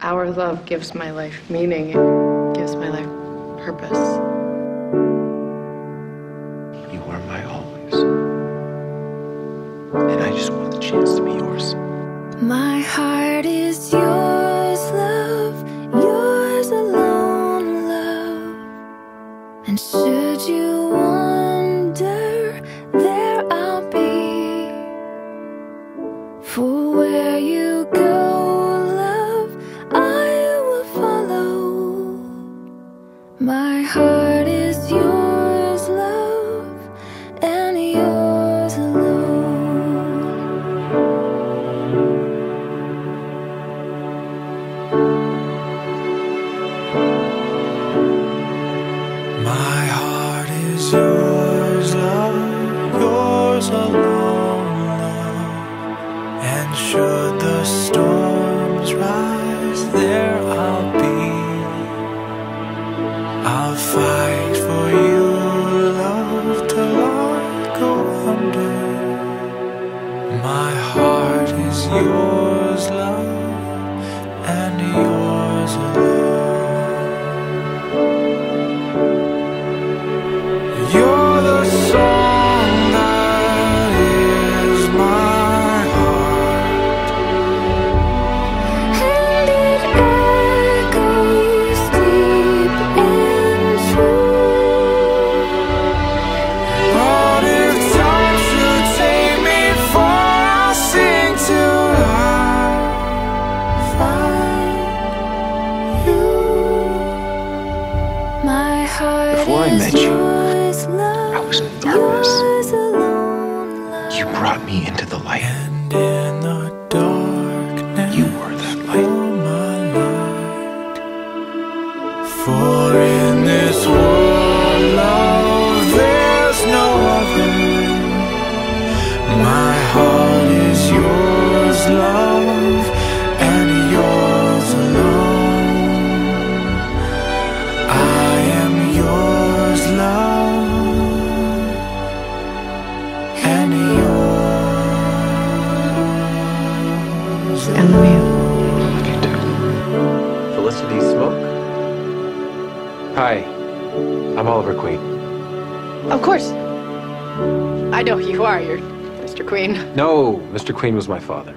Our love gives my life meaning. It gives my life purpose. You are my always. And I just want the chance to be yours. My heart is yours, love, yours alone, love. And should you wonder, there I'll be. For where you go, love, I will follow. My heart is yours, love, and yours alone. My heart is yours, love, yours alone, love. And should the storms rise, there I'll be. I'll fight for you, love, till I go under. My heart is yours, love, and yours alone. You're the song that is my heart, And it echoes deep into. but if time should take me far, I'll sing till I Find you. My heart Before I is met you, yours, love, I was in darkness. yours alone, love. You brought me into the light. and in the darkness You were that light. you're my light. For in this world, love, there's no other. My heart is yours, love, and yours alone. I am yours, love, and yours I love you. I love you too. Felicity Smoke? Hi, I'm Oliver Queen. Of course. I know who you are. You're Mr. Queen. No, Mr. Queen was my father.